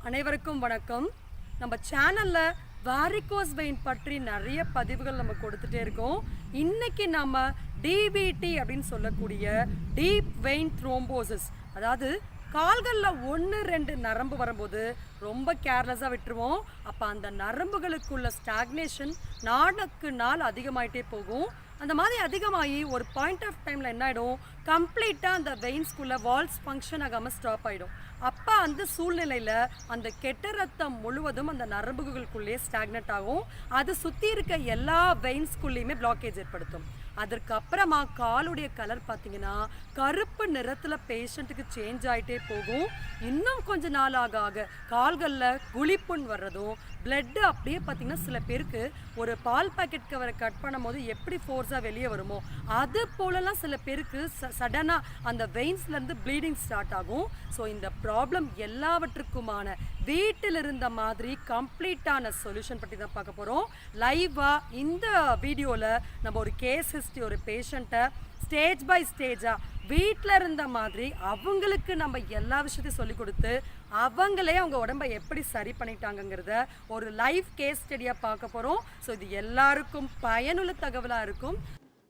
அனைவருக்கும் வணக்கம். நம்ம சேனலில் வாரிகோஸ் வெயின் பற்றி நிறைய பதிவுகள் நம்ம கொடுத்துட்டே இருக்கோம். இன்னைக்கு நம்ம டிபிடி அப்படின்னு சொல்லக்கூடிய டீப் வெயின் த்ரோம்போசிஸ், அதாவது கால்களில் 1-2 நரம்பு வரும்போது ரொம்ப கேர்லெஸ்ஸாக விட்டுருவோம். அப்போ அந்த நரம்புகளுக்குள்ள ஸ்டாக்னேஷன் நாளுக்கு நாள் அதிகமாகிட்டே போகும். அந்த மாதிரி அதிகமாகி ஒரு பாயிண்ட் ஆஃப் டைமில் என்ன ஆகிடும், கம்ப்ளீட்டாக அந்த வெயின்ஸ்குள்ளே வால்ஸ் ஃபங்க்ஷன் ஆகாமல் ஸ்டாப் ஆகிடும். அப்போ அந்த சூழ்நிலையில் அந்த கெட்ட ரத்தம் முழுவதும் அந்த நரம்புகளுக்குள்ளேயே ஸ்டாக்னட் ஆகும். அது சுற்றி இருக்க எல்லா வெயின்ஸ்குள்ளேயுமே பிளாக்கேஜ் ஏற்படுத்தும். அதற்கப்புறமா காலுடைய கலர் பார்த்தீங்கன்னா கருப்பு நிறத்தில் பேஷண்ட்டுக்கு சேஞ்ச் ஆகிட்டே போகும். இன்னும் கொஞ்ச நாள் ஆக ஆக கால்களில் குழிப்புண் வர்றதும், பிளட்டு அப்படியே பார்த்தீங்கன்னா சில பேருக்கு ஒரு பால் பாக்கெட் கவரை கட் பண்ணும் போது எப்படி ஃபோர்ஸாக வெளியே வருமோ அது போலலாம் சில பேருக்கு சடனாக அந்த வெயின்ஸ்லேருந்து ப்ளீடிங் ஸ்டார்ட் ஆகும். ஸோ இந்த ப்ராப்ளம் எல்லாவற்றுக்குமான வீட்டில் இருந்த மாதிரி கம்ப்ளீட்டான சொல்யூஷன் பற்றி தான் பார்க்க போகிறோம். லைவாக இந்த வீடியோவில் நம்ம ஒரு கேஸ் ஹிஸ்ட்ரி, ஒரு பேஷண்ட்டை ஸ்டேஜ் பை ஸ்டேஜாக வீட்டில் இருந்த மாதிரி அவங்களுக்கு நம்ம எல்லா விஷயத்தையும் சொல்லி கொடுத்து அவங்களே அவங்க உடம்பை எப்படி சரி பண்ணிட்டாங்கங்கிறத ஒரு லைவ் கேஸ் ஸ்டடியாக பார்க்க போகிறோம். ஸோ இது எல்லாருக்கும் பயனுள்ள தகவலாக இருக்கும்.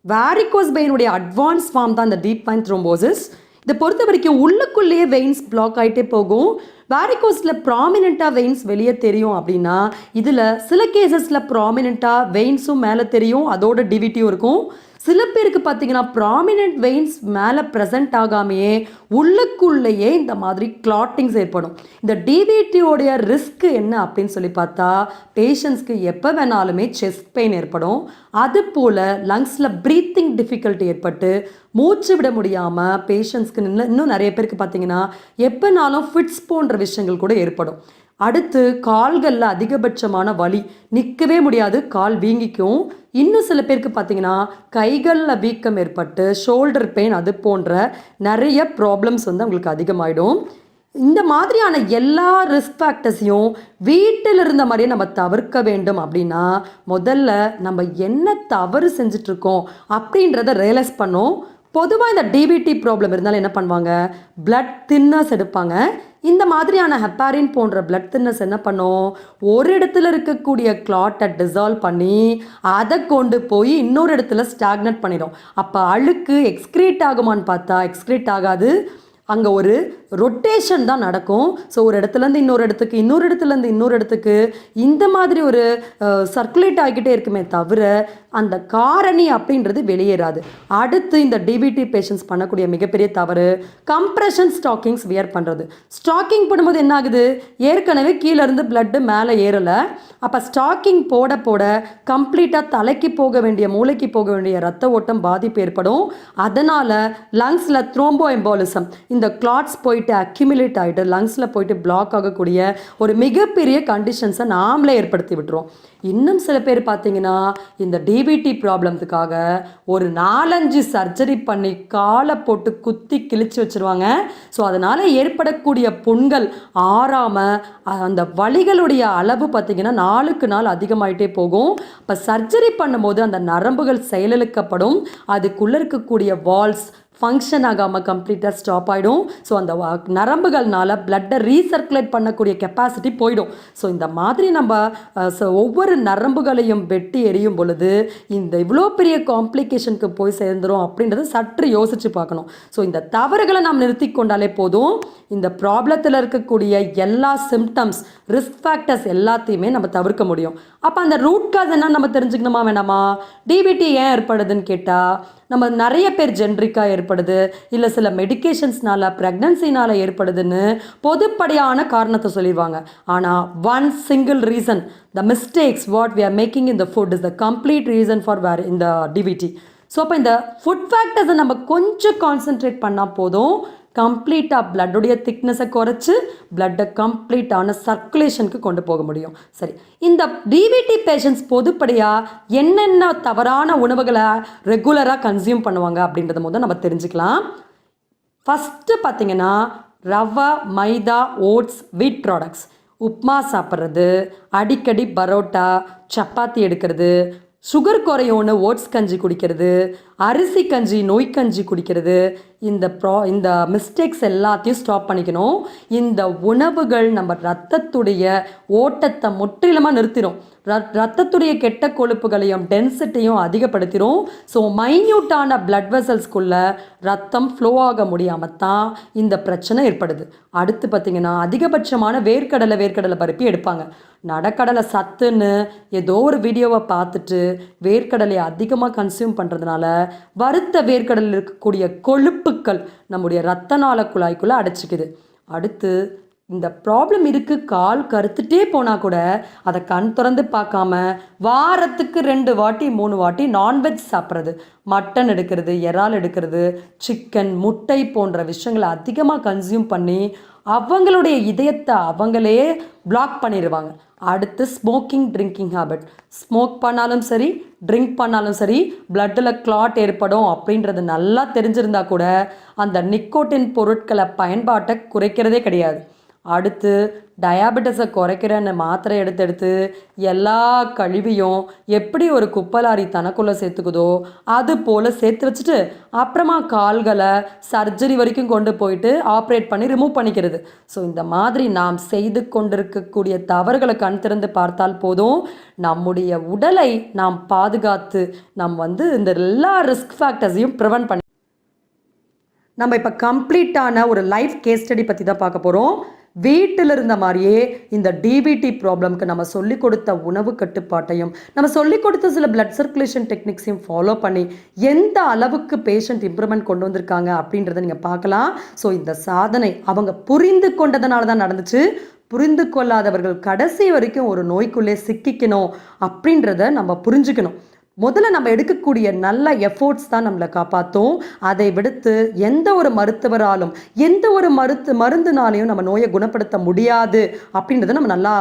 வாரிகோஸ் வெயினுடைய அட்வான்ஸ் ஃபார்ம் தான் இந்த டீப் வெயின் த்ரோம்போசிஸ். இதை பொறுத்த வரைக்கும் உள்ளுக்குள்ளேயே வெயின்ஸ் பிளாக் ஆகிட்டே போகும். வாரிகோஸில் ப்ராமினெண்ட்டாக வெயின்ஸ் வெளியே தெரியும் அப்படின்னா, இதில் சில கேசஸில் ப்ராமினெண்ட்டாக வெயின்ஸும் மேலே தெரியும், அதோட டிவிட்டியும் இருக்கும். சில பேருக்கு பார்த்தீங்கன்னா ப்ராமினென்ட் வெயின்ஸ் மேலே ப்ரெசென்ட் ஆகாமையே உள்ளுக்குள்ளேயே இந்த மாதிரி கிளாட்டிங்ஸ் ஏற்படும். இந்த டிவிடியோடைய ரிஸ்க் என்ன அப்படின்னு சொல்லி பார்த்தா, பேஷண்ட்ஸ்க்கு எப்போ வேணாலுமே செஸ்ட் பெயின் ஏற்படும். அது போல் லங்ஸில் ப்ரீத்திங் டிஃபிகல்ட்டி ஏற்பட்டு மூச்சு விட முடியாமல் பேஷண்ட்ஸ்க்கு இன்னும் நிறைய பேருக்கு பார்த்தீங்கன்னா எப்போனாலும் ஃபிட்ஸ் போன்ற விஷயங்கள் கூட ஏற்படும். அடுத்து கால்களில் அதிகபட்சமான வலி, நிற்கவே முடியாது, கால் வீங்கிக்கும். இன்னும் சில பேருக்கு பார்த்தீங்கன்னா கைகளில் வீக்கம் ஏற்பட்டு ஷோல்டர் பெயின், அது போன்ற நிறைய ப்ராப்ளம்ஸ் அவங்களுக்கு அதிகமாகிடும். இந்த மாதிரியான எல்லா ரிஸ்க் ஃபேக்டர்ஸையும் வீட்டில் இருந்த மாதிரியே நம்ம தவிர்க்க வேண்டும். அப்படின்னா முதல்ல நம்ம என்ன தவறு செஞ்சிட்ருக்கோம் அப்படின்றத ரியலைஸ் பண்ணோம். பொதுவாக இந்த டிபிடி ப்ராப்ளம் இருந்தாலும் என்ன பண்ணுவாங்க, பிளட் தின்னர்ஸ் எடுப்பாங்க. இந்த மாதிரியான ஹெப்பாரின் போன்ற பிளட் தின்னர்ஸ் என்ன பண்ணும், ஒரு இடத்துல இருக்கக்கூடிய கிளாட்டை டிசால்வ் பண்ணி அதை கொண்டு போய் இன்னொரு இடத்துல ஸ்டாக்னட் பண்ணிடும். அப்போ அழுக்கு எக்ஸ்க்ரீட் ஆகுமான்னு பார்த்தா எக்ஸ்க்ரீட் ஆகாது. அங்கே ஒரு ரொட்டேஷன் தான் நடக்கும். ஸோ ஒரு இடத்துலேருந்து இன்னொரு இடத்துக்கு, இன்னொரு இடத்துலேருந்து இன்னொரு இடத்துக்கு இந்த மாதிரி ஒரு சர்க்குலேட் ஆகிக்கிட்டே இருக்குமே தவிர அந்த காரணி அப்படின்றது வெளியேறாது. அடுத்து இந்த டிபிடி பேஷண்ட்ஸ் பண்ணக்கூடிய மிகப்பெரிய தவறு கம்ப்ரெஷன் ஸ்டாக்கிங்ஸ் வியர் பண்ணுறது. ஸ்டாக்கிங் போடும்போது என்ன ஆகுது, ஏற்கனவே கீழேருந்து பிளட்டு மேலே ஏறலை. அப்போ ஸ்டாக்கிங் போட போட கம்ப்ளீட்டாக தலைக்கு போக வேண்டிய, மூளைக்கு போக வேண்டிய ரத்த ஓட்டம் பாதிப்பு ஏற்படும். அதனால் லங்ஸில் த்ரோம்போ எம்பாலிசம், இந்த கிளாட்ஸ் போயிட்டு அக்யூமுலேட் ஆகிட்டு லங்ஸில் போயிட்டு பிளாக் ஆகக்கூடிய ஒரு மிகப்பெரிய கண்டிஷன்ஸை நாமளே ஏற்படுத்தி விட்டுருவோம். இன்னும் சில பேர் பார்த்தீங்கன்னா இந்த டிபிடி ப்ராப்ளத்துக்காக ஒரு 4-5 சர்ஜரி பண்ணி காலை போட்டு குத்தி கிழிச்சு வச்சுருவாங்க. ஸோ அதனால் ஏற்படக்கூடிய புண்கள் ஆறாமல் அந்த வலிகளுடைய அளவு பார்த்திங்கன்னா நாளுக்கு நாள் அதிகமாகிட்டே போகும். இப்போ சர்ஜரி பண்ணும்போது அந்த நரம்புகள் செயலிழக்கப்படும், அதுக்குள்ளே இருக்கக்கூடிய வால்ஸ் ஃபங்க்ஷன் ஆகாமல் கம்ப்ளீட்டாக ஸ்டாப் ஆகிடும். ஸோ அந்த நரம்புகள்னால பிளட்டை ரீசர்க்குலேட் பண்ணக்கூடிய கெப்பாசிட்டி போயிடும். ஸோ இந்த மாதிரி நம்ம ஒவ்வொரு நரம்புகளையும் வெட்டி எறியும் பொழுது இந்த இவ்வளோ பெரிய காம்ப்ளிகேஷனுக்கு போய் சேர்ந்துடும் அப்படின்றத சற்று யோசித்து பார்க்கணும். ஸோ இந்த தவறுகளை நாம் நிறுத்தி கொண்டாலே போதும். இந்த ப்ராப்ளத்தில் இருக்கக்கூடிய எல்லா சிம்டம்ஸ், ரிஸ்க் ஃபேக்டர்ஸ் எல்லாத்தையுமே நம்ம தவிர்க்க முடியும். அப்போ அந்த ரூட் காஸ் என்ன நம்ம தெரிஞ்சுக்கணுமா வேணாமா? டிபிடி ஏன் ஏற்படுதுன்னு கேட்டால், நம்ம நிறைய பேர் ஜென்ரிக்காக ஏற்படுது, இல்லை சில மெடிக்கேஷன்ஸ்னால, ப்ரெக்னன்சினால் ஏற்படுதுன்னு பொதுப்படையான காரணத்தை சொல்லிடுவாங்க. ஆனால் one single reason, the mistakes what we are making in the food is the complete reason for இந்த டிபிடி. ஸோ அப்போ இந்த ஃபுட் ஃபேக்டர்ஸை நம்ம கொஞ்சம் கான்சென்ட்ரேட் பண்ணால் போதும், கம்ப்ளீட்டாக பிளட்டுடைய திக்னஸை குறைச்சி பிளட்டை கம்ப்ளீட்டான சர்க்குலேஷனுக்கு கொண்டு போக முடியும். சரி, இந்த டிபிடி பேஷண்ட்ஸ் பொதுப்படையாக என்னென்ன தவறான உணவுகளை ரெகுலராக கன்சியூம் பண்ணுவாங்க அப்படின்றத முதல் நம்ம தெரிஞ்சுக்கலாம். ஃபஸ்ட்டு பார்த்திங்கன்னா ரவை, மைதா, ஓட்ஸ், வீட் ப்ராடக்ட்ஸ், உப்மா சாப்பிட்றது, அடிக்கடி பரோட்டா, சப்பாத்தி எடுக்கிறது, சுகர் குறையோன்னு ஓட்ஸ் கஞ்சி குடிக்கிறது, அரிசி கஞ்சி, நொய் கஞ்சி குடிக்கிறது, இந்த மிஸ்டேக்ஸ் எல்லாத்தையும் ஸ்டாப் பண்ணிக்கணும். இந்த உணவுகள் நம்ம ரத்தத்துடைய ஓட்டத்தை முற்றிலுமாக நிறுத்திடும். ரத்தத்துடைய கெட்ட கொழுப்புகளையும் டென்சிட்டியும் அதிகப்படுத்திடும். ஸோ மைன்யூட்டான பிளட் வெசல்ஸ்குள்ள ரத்தம் ஃப்ளோ ஆக முடியாமல் தான் இந்த பிரச்சனை ஏற்படுது. அடுத்து பார்த்திங்கன்னா அதிகபட்சமான வேர்க்கடலை பருப்பி எடுப்பாங்க. நடக்கடலை சத்துன்னு ஏதோ ஒரு வீடியோவை பார்த்துட்டு வேர்க்கடலையை அதிகமாக கன்சியூம் பண்ணுறதுனால வறுத்த வேர்க்கடலில் இருக்கக்கூடிய கொழுப்புக்கள் நம்முடைய ரத்த நாள குழாய்க்குள்ளே அடைச்சிக்குது. அடுத்து இந்த ப்ராப்ளம் இருக்குது, கால் கருத்துட்டே போனால் கூட அதை கண் திறந்து பார்க்காம வாரத்துக்கு 2 வாட்டி 3 வாட்டி நான்வெஜ் சாப்பிட்றது, மட்டன் எடுக்கிறது, இறால் எடுக்கிறது, சிக்கன், முட்டை போன்ற விஷயங்களை அதிகமாக கன்சியூம் பண்ணி அவங்களுடைய இதயத்தை அவங்களே பிளாக் பண்ணிடுவாங்க. அடுத்து ஸ்மோக்கிங், ட்ரிங்கிங் ஹேபிட். ஸ்மோக் பண்ணாலும் சரி, ட்ரிங்க் பண்ணாலும் சரி பிளட்டில் கிளாட் ஏற்படும் அப்படின்றது நல்லா தெரிஞ்சிருந்தா கூட அந்த நிக்கோட்டின் பொருட்களை பயன்பாட்டை குறைக்கிறதே கிடையாது. அடுத்து டயாபெட்டிஸை குறைக்கிறன்னு மாத்திரை எடுத்து எல்லா கழிவையும் எப்படி ஒரு குப்பலாரி தனக்குள்ளே சேர்த்துக்குதோ அது போல் சேர்த்து வச்சுட்டு அப்புறமா கால்களை சர்ஜரி வரைக்கும் கொண்டு போயிட்டு ஆப்ரேட் பண்ணி ரிமூவ் பண்ணிக்கிறது. ஸோ இந்த மாதிரி நாம் செய்து கொண்டிருக்கக்கூடிய தவறுகளை கண் திறந்து பார்த்தால் போதும், நம்முடைய உடலை நாம் பாதுகாத்து இந்த எல்லா ரிஸ்க் ஃபேக்டர்ஸையும் ப்ரிவென்ட் பண்ணி நம்ம இப்போ கம்ப்ளீட்டான ஒரு லைஃப் கேஸ் ஸ்டடி பற்றி தான் பார்க்க போகிறோம். வீட்டில் இருந்த மாதிரியே இந்த டிபிடி ப்ராப்ளம்க்கு நம்ம சொல்லிக் கொடுத்த உணவு கட்டுப்பாட்டையும் நம்ம சொல்லிக் கொடுத்த சில பிளட் சர்க்குலேஷன் டெக்னிக்ஸையும் ஃபாலோ பண்ணி எந்த அளவுக்கு பேஷண்ட் இம்ப்ரூவ்மெண்ட் கொண்டு வந்திருக்காங்க அப்படின்றத நீங்கள் பார்க்கலாம். ஸோ இந்த சாதனை அவங்க புரிந்து கொண்டதுனால தான் நடந்துச்சு. புரிந்து கொள்ளாதவர்கள் கடைசி வரைக்கும் ஒரு நோய்க்குள்ளே சிக்கிக்கணும் அப்படின்றத நம்ம புரிஞ்சுக்கணும். முதல்ல நம்ம எடுக்கக்கூடிய நல்ல எஃபோர்ட்ஸ் தான் நம்மளை காப்பாற்றும். அதை விடுத்து எந்த ஒரு மருத்துவராலும் எந்த ஒரு மருந்துனாலையும் நம்ம நோயை குணப்படுத்த முடியாது அப்படின்றத நம்ம நல்லா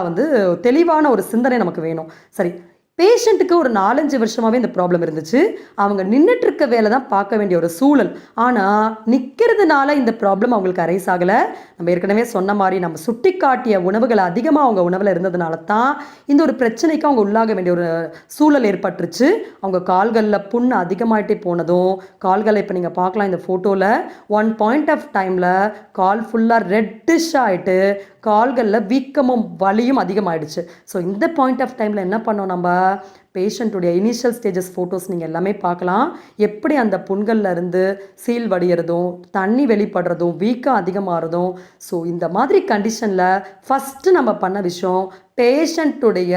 தெளிவான ஒரு சிந்தனை நமக்கு வேணும். சரி, பேஷண்ட்டுக்கு ஒரு 4-5 வருஷமாகவே இந்த ப்ராப்ளம் இருந்துச்சு. அவங்க நின்றுட்டு இருக்க வேலை தான் பார்க்க வேண்டிய ஒரு சூழல். ஆனால் நிற்கிறதுனால இந்த ப்ராப்ளம் அவங்களுக்கு அரைஸ் ஆகலை. நம்ம ஏற்கனவே சொன்ன மாதிரி நம்ம சுட்டி காட்டிய உணவுகள் அதிகமாக அவங்க உணவில் இருந்ததுனால தான் இந்த ஒரு பிரச்சனைக்கு அவங்க உள்ளாக வேண்டிய ஒரு சூழல் ஏற்பட்டுருச்சு. அவங்க கால்களில் புண்ணு அதிகமாகிட்டே போனதும், கால்களை இப்போ நீங்கள் பார்க்கலாம் இந்த ஃபோட்டோவில், ஒன் பாயிண்ட் ஆஃப் டைமில் கால் ஃபுல்லாக ரெட்டிஷ் ஆகிட்டு கால்களில் வீக்கமும் வலியும் அதிகமாகிடுச்சு. ஸோ இந்த பாயிண்ட் ஆஃப் டைமில் என்ன பண்ணோம், நம்ம பேஷண்ட்டுடைய இனிஷியல் ஸ்டேஜஸ் ஃபோட்டோஸ் நீங்கள் எல்லாமே பார்க்கலாம். எப்படி அந்த புண்களில் இருந்து சீல் வடிகிறதும் தண்ணி வெளிப்படுறதும் வீக்கம் அதிகமாகிறதும். ஸோ இந்த மாதிரி கண்டிஷனில் ஃபஸ்ட்டு நம்ம பண்ண விஷயம் பேஷண்ட்டுடைய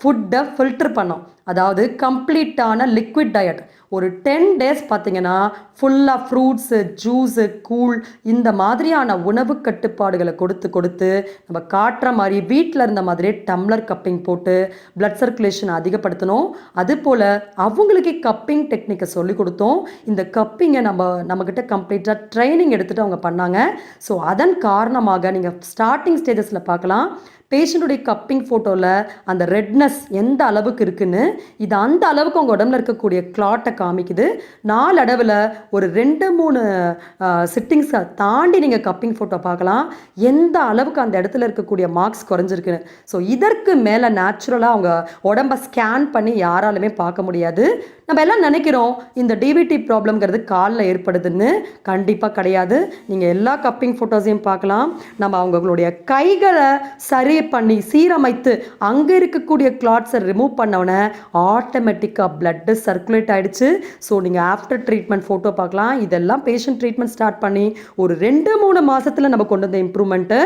ஃபுட்டை ஃபில்டர் பண்ணோம். அதாவது கம்ப்ளீட்டான லிக்விட் டயட். ஒரு 10 days பார்த்தீங்கன்னா ஃபுல்லாக ஃப்ரூட்ஸு, ஜூஸு, கூழ் இந்த மாதிரியான உணவு கட்டுப்பாடுகளை கொடுத்து நம்ம காட்டுற மாதிரி வீட்டில் இருந்த மாதிரியே டம்ளர் கப்பிங் போட்டு பிளட் சர்க்குலேஷன் அதிகப்படுத்தணும். அதுபோல் அவங்களுக்கே கப்பிங் டெக்னிக்கை சொல்லி கொடுத்தோம். இந்த கப்பிங்கை நம்மக்கிட்ட கம்ப்ளீட்டாக ட்ரைனிங் எடுத்துகிட்டு அவங்க பண்ணாங்க. ஸோ அதன் காரணமாக நீங்கள் ஸ்டார்டிங் ஸ்டேஜஸில் பார்க்கலாம் பேஷண்ட்டுடைய கப்பிங் ஃபோட்டோவில் அந்த ரெட்னஸ் எந்த அளவுக்கு இருக்குன்னு. இது அந்த அளவுக்கு அவங்க உடம்புல இருக்கக்கூடிய கிளாட்டை காமிக்குது. நாளடைவில் ஒரு 2-3 சிட்டிங்ஸை தாண்டி நீங்கள் கப்பிங் ஃபோட்டோ பார்க்கலாம் எந்த அளவுக்கு அந்த இடத்துல இருக்கக்கூடிய மார்க்ஸ் குறைஞ்சிருக்குன்னு. ஸோ இதற்கு மேலே நேச்சுரலாக அவங்க உடம்பை ஸ்கேன் பண்ணி யாராலுமே பார்க்க முடியாது. நம்ம எல்லாம் நினைக்கிறோம் இந்த டிபிடி ப்ராப்ளம்ங்கிறது காலில் ஏற்படுதுன்னு. கண்டிப்பாக கிடையாது. நீங்கள் எல்லா கப்பிங் ஃபோட்டோஸையும் பார்க்கலாம். நம்ம அவங்களுடைய கைகளை சரி பண்ணி சீரமைத்து அங்கே இருக்கக்கூடிய கிளாட்ஸை ரிமூவ் பண்ணவுடனே ஆட்டோமேட்டிக்காக பிளட்டு சர்க்குலேட் ஆகிடுச்சு. ஸோ நீங்கள் ஆஃப்டர் ட்ரீட்மெண்ட் ஃபோட்டோ பார்க்கலாம். இதெல்லாம் பேஷண்ட் ட்ரீட்மெண்ட் ஸ்டார்ட் பண்ணி ஒரு 2-3 மாதத்தில் நம்ம கொண்டு வந்த இம்ப்ரூவ்மெண்ட்டு.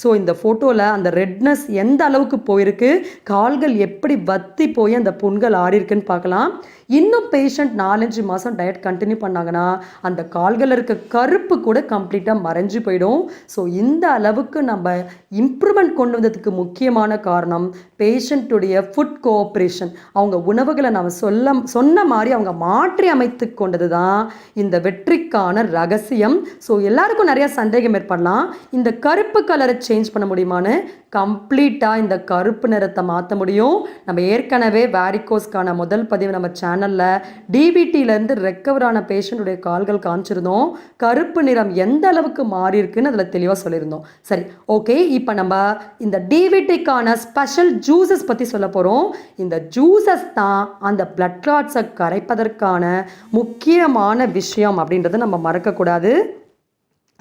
ஸோ இந்த ஃபோட்டோவில் அந்த ரெட்னஸ் எந்த அளவுக்கு போயிருக்கு, கால்கள் எப்படி வத்தி போய் அந்த புண்கள் ஆறியிருக்குன்னு பார்க்கலாம். இன்னும் பேஷண்ட் 4-5 மாதம் டயட் கண்டினியூ பண்ணாங்கன்னா அந்த கால்களில் இருக்க கருப்பு கூட கம்ப்ளீட்டாக மறைஞ்சு போயிடும். ஸோ இந்த அளவுக்கு நம்ம இம்ப்ரூவ்மெண்ட் கொண்டு வந்ததுக்கு முக்கியமான காரணம் பேஷண்ட்டுடைய ஃபுட் கோஆப்ரேஷன். அவங்க உணவுகளை நம்ம சொன்ன மாதிரி அவங்க மாற்றி அமைத்து கொண்டது தான் இந்த வெற்றிக்கான ரகசியம். ஸோ எல்லாருக்கும் நிறைய சந்தேகம் ஏற்படலாம், இந்த கருப்பு கலரை சேஞ்ச் பண்ண முடியுமான்னு. கம்ப்ளீட்டாக இந்த கருப்பு நிறத்தை மாற்ற முடியும். நம்ம ஏற்கனவே வேரிகோஸ்க்கான முதல் பதிவு நம்ம சேனலில் டிபிடியிலேருந்து ரெக்கவர் ஆன பேஷண்ட்டுடைய கால்கள் காமிச்சிருந்தோம். கருப்பு நிறம் எந்த அளவுக்கு மாறி இருக்குன்னு அதில் தெளிவாக சொல்லியிருந்தோம். சரி, ஓகே, இப்போ நம்ம இந்த டிபிடிக்கான ஸ்பெஷல் ஜூஸஸ் பற்றி சொல்ல போகிறோம். இந்த ஜூஸஸ் தான் அந்த பிளட் கிளாட்ஸை கரைப்பதற்கான முக்கியமான விஷயம் அப்படின்றத நம்ம மறக்கக்கூடாது.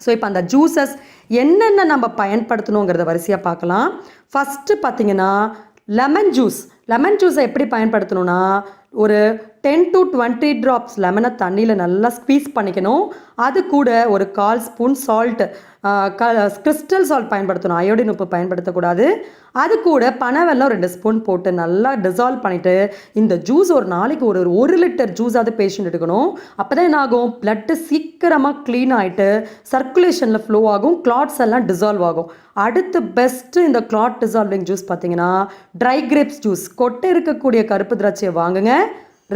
ஸோ இப்போ அந்த ஜூஸஸ் என்னென்ன நம்ம பயன்படுத்தணுங்கிறத வரிசையாக பார்க்கலாம். ஃபஸ்ட்டு பார்த்தீங்கன்னா லெமன் ஜூஸை எப்படி பயன்படுத்தணும்னா, ஒரு 10 to 20 ட்ராப்ஸ் லெமனை தண்ணியில் நல்லா ஸ்க்வீஸ் பண்ணிக்கணும். அது கூட ஒரு 1/4 ஸ்பூன் சால்ட், கிறிஸ்டல் சால்ட் பயன்படுத்தணும், அயோடின் உப்பு பயன்படுத்தக்கூடாது. அது கூட பனவெல்லம் 2 ஸ்பூன் போட்டு நல்லா டிசால்வ் பண்ணிவிட்டு இந்த ஜூஸ் ஒரு நாளைக்கு ஒரு 1 லிட்டர் ஜூஸாவது பேஷண்ட் எடுக்கணும். அப்போ தான் என்ன ஆகும், பிளட்டு சீக்கிரமாக க்ளீன் ஆகிட்டு சர்க்குலேஷனில் ஃப்ளோ ஆகும், கிளாட்ஸ் எல்லாம் டிசால்வ் ஆகும். அடுத்து பெஸ்ட்டு இந்த கிளாட் டிசால்விங் ஜூஸ் பார்த்தீங்கன்னா ட்ரை கிரேப்ஸ் ஜூஸ். கொட்டை இருக்கக்கூடிய கருப்பு திராட்சையை வாங்குங்க,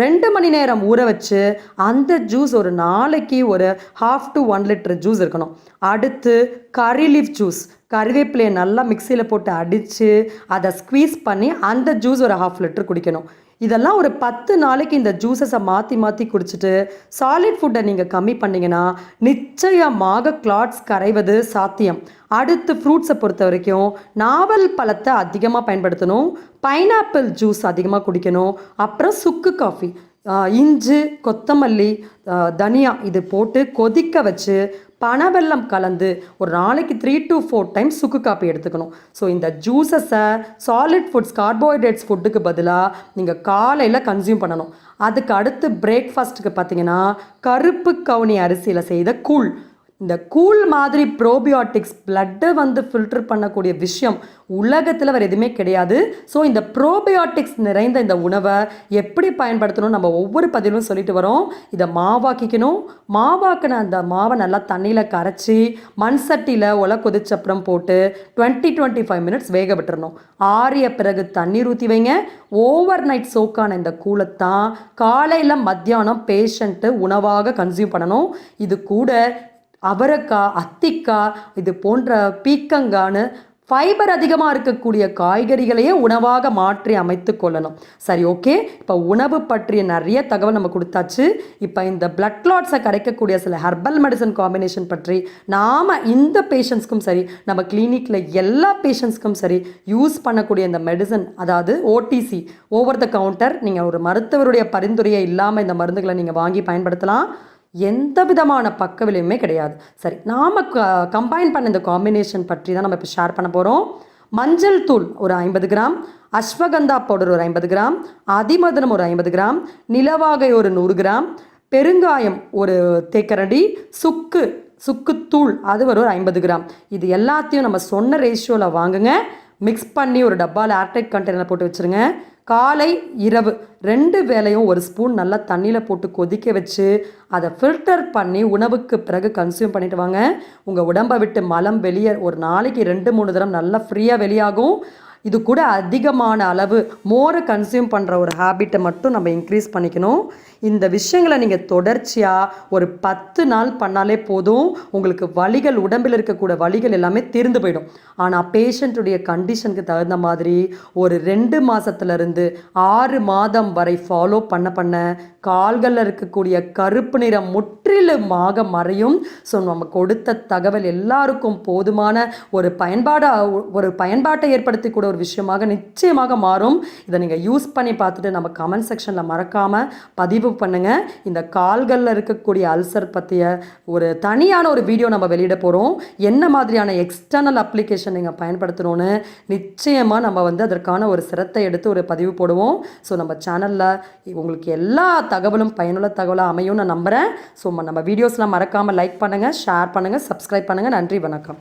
2 மணி நேரம் ஊற வச்சு அந்த ஜூஸ் ஒரு நாளைக்கு ஒரு 1/2 to 1 லிட்டர் ஜூஸ் இருக்கணும். அடுத்து கறி லீஃப் ஜூஸ், கறிவேப்பிலையை நல்லா மிக்சியில் போட்டு அடித்து அதை ஸ்க்வீஸ் பண்ணி அந்த ஜூஸ் ஒரு 1/2 லிட்டர் குடிக்கணும். இதெல்லாம் ஒரு 10 நாளைக்கு இந்த ஜூஸஸை மாற்றி குடிச்சிட்டு சாலிட் ஃபுட்டை நீங்கள் கம்மி பண்ணிங்கன்னா நிச்சயமாக கிளாட்ஸ் கரைவது சாத்தியம். அடுத்து ஃப்ரூட்ஸை பொறுத்த வரைக்கும் நாவல் பழத்தை அதிகமாக பயன்படுத்தணும், பைனாப்பிள் ஜூஸ் அதிகமாக குடிக்கணும். அப்புறம் சுக்கு காஃபி, இஞ்சி, கொத்தமல்லி, தனியா இது போட்டு கொதிக்க வச்சு பனவெல்லம் கலந்து ஒரு நாளைக்கு 3 to 4 டைம்ஸ் சுக்கு காப்பி எடுத்துக்கணும். ஸோ இந்த ஜூஸஸை சாலிட் ஃபுட்ஸ், கார்போஹைட்ரேட்ஸ் ஃபுட்டுக்கு பதிலாக நீங்கள் காலையில் கன்சியூம் பண்ணணும். அதுக்கு அடுத்து பிரேக்ஃபாஸ்ட்டுக்கு பார்த்தீங்கன்னா கருப்பு கவுனி அரிசியில் செய்த கூழ். இந்த கூழ் மாதிரி ப்ரோபியாட்டிக்ஸ் பிளட்டை வந்து ஃபில்டர் பண்ணக்கூடிய விஷயம் உலகத்தில் வேறு எதுவுமே கிடையாது. ஸோ இந்த ப்ரோபியாட்டிக்ஸ் நிறைந்த இந்த உணவை எப்படி பயன்படுத்தணும் நம்ம ஒவ்வொரு பதிலும் சொல்லிட்டு வரோம். இதை மாவாக்கிக்கணும். மாவாக்கின அந்த மாவை நல்லா தண்ணியில் கரைச்சி மண் சட்டியில் ஒலை கொதிச்சப்புறம் போட்டு 20-25 மினிட்ஸ் வேக விட்டுறணும். ஆறிய பிறகு தண்ணீர் ஊற்றி வைங்க. ஓவர் நைட் சோக்கான இந்த கூழத்தான் காலையில் மத்தியானம் பேஷண்ட்டு உணவாக கன்சியூம் பண்ணணும். இது கூட அவரைக்காய், அத்திக்காய், இது போன்ற பீக்கங்கான்னு ஃபைபர் அதிகமாக இருக்கக்கூடிய காய்கறிகளையே உணவாக மாற்றி அமைத்து கொள்ளணும். சரி, ஓகே. இப்போ உணவு பற்றிய நிறைய தகவல் நம்ம கொடுத்தாச்சு. இப்போ இந்த பிளட் கிளாட்ஸை கரைக்கக்கூடிய சில ஹெர்பல் மெடிசன் காம்பினேஷன் பற்றி நாம் இந்த பேஷண்ட்ஸ்க்கும் சரி, நம்ம கிளினிக்கில் எல்லா பேஷண்ட்ஸ்க்கும் சரி யூஸ் பண்ணக்கூடிய இந்த மெடிசன், அதாவது ஓடிசி, ஓவர் த கவுண்டர், நீங்கள் ஒரு மருத்துவருடைய பரிந்துரையை இல்லாமல் இந்த மருந்துகளை நீங்கள் வாங்கி பயன்படுத்தலாம். எந்த விதமான பக்க விளைவுமே கிடையாது. சரி, நாம் கம்பைன் பண்ண இந்த காம்பினேஷன் பற்றி தான் நம்ம இப்போ ஷேர் பண்ண போகிறோம். மஞ்சள் தூள் ஒரு 50 கிராம், அஸ்வகந்தா பவுடர் ஒரு 50 கிராம், அதிமதுரம் ஒரு 50 கிராம், நிலவாகை ஒரு 100 கிராம், பெருங்காயம் ஒரு தேக்கரண்டி, சுக்குத்தூள் அது ஒரு 50 கிராம். இது எல்லாத்தையும் நம்ம சொன்ன ரேஷியோவில் வாங்குங்க. மிக்ஸ் பண்ணி ஒரு டப்பாவில் ஏர்டைட் கண்டெய்னரில் போட்டு வச்சுருங்க. காலை இரவு 2 வேளையும் 1 ஸ்பூன் நல்லா தண்ணியில் போட்டு கொதிக்க வச்சு அதை ஃபில்டர் பண்ணி உணவுக்கு பிறகு கன்சியூம் பண்ணிட்டு வாங்க. உங்கள் உடம்பை விட்டு மலம் வெளியே ஒரு நாளைக்கு 2-3 தரம் நல்லா ஃப்ரீயாக வெளியாகும். இது கூட அதிகமான அளவு மோரை கன்சியூம் பண்ணுற ஒரு ஹேபிட்டை மட்டும் நம்ம இன்க்ரீஸ் பண்ணிக்கணும். இந்த விஷயங்களை நீங்கள் தொடர்ச்சியாக ஒரு 10 நாள் பண்ணாலே போதும். உங்களுக்கு வலிகள், உடம்பில் இருக்கக்கூடிய வலிகள் எல்லாமே தீர்ந்து போயிடும். ஆனால் பேஷண்ட்டுடைய கண்டிஷனுக்கு தகுந்த மாதிரி ஒரு 2 மாதத்துலேருந்து 6 மாதம் வரை ஃபாலோ பண்ண கால்களில் இருக்கக்கூடிய கருப்பு நிறம் முற்றிலுமாக மறையும். ஸோ நம்ம கொடுத்த தகவல் எல்லாருக்கும் போதுமான ஒரு பயன்பாட்டை ஏற்படுத்தி கூட ஒரு விஷயமாக நிச்சயமாக மாறும். இதை நீங்கள் யூஸ் பண்ணி பார்த்துட்டு நம்ம கமெண்ட் செக்ஷனில் மறக்காமல் பதிவு பண்ணுங்க. இந்த கால்களில் இருக்கக்கூடிய அல்சர் பற்றிய ஒரு தனியான ஒரு வீடியோ நம்ம வெளியிட போகிறோம். என்ன மாதிரியான எக்ஸ்டர்னல் அப்ளிகேஷன் நீங்கள் பயன்படுத்தணும்னு நிச்சயமாக நம்ம வந்து அதற்கான ஒரு சிரத்தை எடுத்து ஒரு பதிவு போடுவோம். ஸோ நம்ம சேனலில் உங்களுக்கு எல்லா தகவலும் பயனுள்ள தகவலாக அமையும் நான் நம்புகிறேன். ஸோ நம்ம வீடியோஸ்லாம் மறக்காமல் லைக் பண்ணுங்கள், ஷேர் பண்ணுங்கள், சப்ஸ்கிரைப் பண்ணுங்கள். நன்றி, வணக்கம்.